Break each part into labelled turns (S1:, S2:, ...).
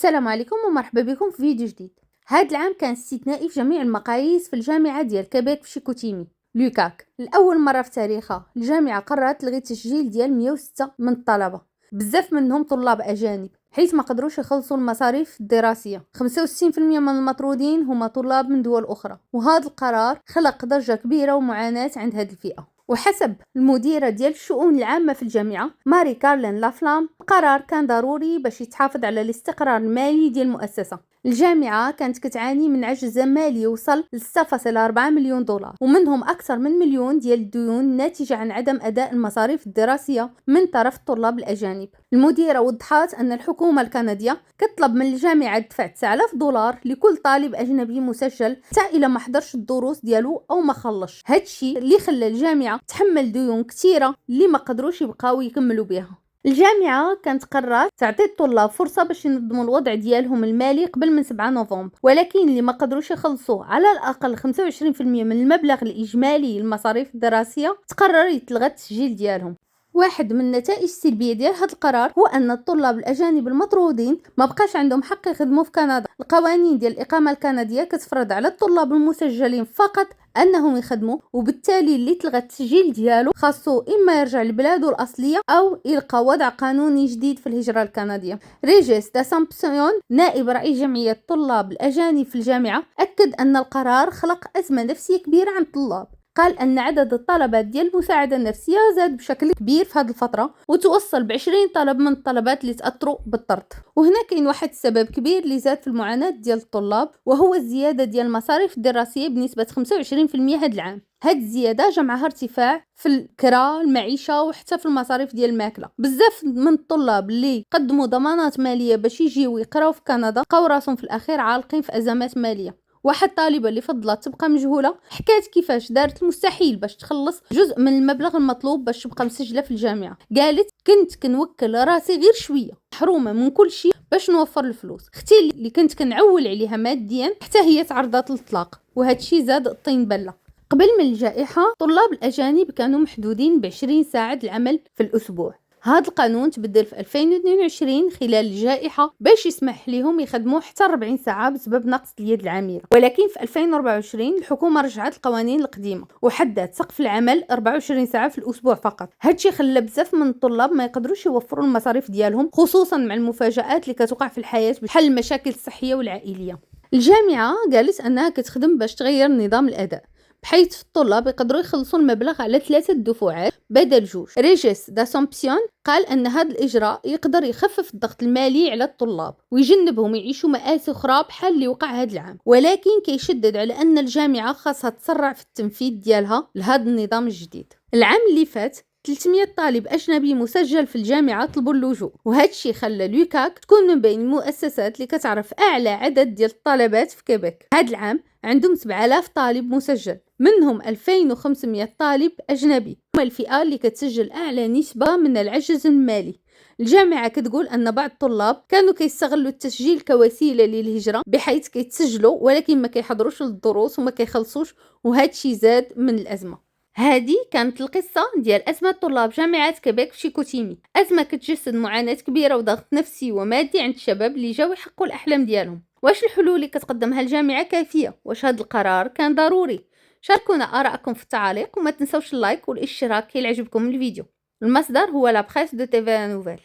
S1: السلام عليكم ومرحبا بكم في فيديو جديد. هذا العام كان استثنائي في جميع المقاييس في الجامعة ديال كيبيك في شيكوتيمي لوكاك. لأول مرة في تاريخها الجامعة قررت تلغي التسجيل ديال 106 من الطلبة، بزاف منهم طلاب أجانب، حيث ما قدروش يخلصوا المصاريف الدراسية. 65% من المطرودين هما طلاب من دول أخرى، وهذا القرار خلق ضجة كبيرة ومعاناة عند هذه الفئة. وحسب المديرة ديال الشؤون العامة في الجامعة ماري كارلين لافلام، القرار كان ضروري باش يتحافظ على الاستقرار المالي ديال المؤسسة. الجامعة كانت كتعاني من عجز مالي يوصل ل 6.4 مليون دولار، ومنهم أكثر من مليون ديال الديون ناتجة عن عدم أداء المصاريف الدراسية من طرف الطلاب الأجانب. المديرة وضحت أن الحكومة الكندية كتطلب من الجامعة دفع 9000 دولار لكل طالب أجنبي مسجل حتى إلا ما حضرش الدروس ديالو أو ما خلصش. هادشي اللي خلى الجامعة تحمل ديون كثيرة اللي ما قدروش يبقاو يكملوا بها. الجامعة كانت قررت تعطي الطلاب فرصة باش ينظموا الوضع ديالهم المالي قبل من 7 نوفمبر، ولكن اللي ما قدروش يخلصوا على الأقل 25% من المبلغ الإجمالي للمصاريف الدراسية تقرر يتلغى التسجيل ديالهم. واحد من النتائج السلبيه ديال هذا القرار هو ان الطلاب الاجانب المطرودين ما بقاش عندهم حق يخدموا في كندا. القوانين ديال الاقامه الكنديه كتفرض على الطلاب المسجلين فقط انهم يخدموا، وبالتالي اللي تلغى التسجيل ديالو خاصو اما يرجع لبلاده الاصليه او يلقى وضع قانوني جديد في الهجره الكنديه. ريجيس داسامبسيون نائب رئيس جمعيه الطلاب الاجانب في الجامعه اكد ان القرار خلق ازمه نفسيه كبيره عند الطلاب. قال أن عدد الطلبات ديال المساعدة النفسية زاد بشكل كبير في هذه الفترة، وتوصل ب20 طلب من الطلبات اللي تأثروا بالطرد. وهنا كاين واحد السبب كبير اللي زاد في المعاناة ديال الطلاب، وهو الزيادة ديال المصاريف الدراسية بنسبة 25% هذا العام. هاد الزيادة جمعها ارتفاع في الكرا، المعيشة، وحتى في المصاريف ديال الماكلة. بزاف من الطلاب اللي قدموا ضمانات مالية باش يجيو يقراو في كندا لقاو راسهم في الأخير عالقين في أزمات مالية. واحد طالبه اللي فضلت تبقى مجهوله حكات كيفاش دارت المستحيل باش تخلص جزء من المبلغ المطلوب باش تبقى مسجله في الجامعه. قالت كنت كنوكل راسي غير شويه، محرومه من كل شيء باش نوفر الفلوس. اختي اللي كنت كنعول عليها ماديا حتى هي تعرضت للطلاق، وهذا الشيء زاد الطين بله. قبل من الجائحه الطلاب الاجانب كانوا محدودين ب20 ساعه العمل في الاسبوع. هذا القانون تبدل في 2022 خلال الجائحة باش يسمح لهم يخدموا حتى 40 ساعة بسبب نقص اليد العاملة، ولكن في 2024 الحكومة رجعت القوانين القديمة وحدت سقف العمل 24 ساعة في الأسبوع فقط. هادشي خلى بزاف من الطلاب ما يقدروش يوفروا المصاريف ديالهم، خصوصا مع المفاجآت اللي كتوقع في الحياة بحل المشاكل الصحية والعائلية. الجامعة قالت أنها كتخدم باش تغير نظام الأداء، بحيث الطلاب يقدروا يخلصوا المبلغ على 3 دفعات بدل 2. ريجيس داسامبسيون قال أن هذا الإجراء يقدر يخفف الضغط المالي على الطلاب ويجنبهم يعيشوا مآسي أخرى بحال اللي وقع هذا العام، ولكن كيشدد على أن الجامعة خاصها تسرع في التنفيذ ديالها لهذا النظام الجديد. العام اللي فات 300 طالب أجنبي مسجل في الجامعة طلبوا اللجوء، وهذا الشيء خلى لوكاك تكون من بين المؤسسات اللي كتعرف أعلى عدد ديال الطالبات في كيبيك. هذا العام عندهم 7000 طالب مسجل، منهم 2500 طالب أجنبي. هما الفئة اللي كتسجل أعلى نسبة من العجز المالي. الجامعة كتقول أن بعض الطلاب كانوا كيستغلوا التسجيل كوسيلة للهجرة، بحيث كيتسجلوا ولكن ما كيحضروش للدروس وما كيخلصوش، وهذا الشيء زاد من الأزمة. هذه كانت القصة ديال أزمة طلاب جامعة كيبيك في شيكوتيمي، أزمة كتجسد معاناة كبيرة وضغط نفسي ومادي عند الشباب اللي جاو يحققوا الأحلام ديالهم. واش الحلول اللي كتقدمها الجامعة كافية؟ واش هذا القرار كان ضروري؟ شاركونا آراءكم في التعاليق، وما تنسوش اللايك والاشتراك كي يعجبكم الفيديو. المصدر هو لا بريس دو تيفي نوفيل.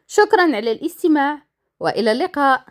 S1: شكرا على الاستماع وإلى اللقاء.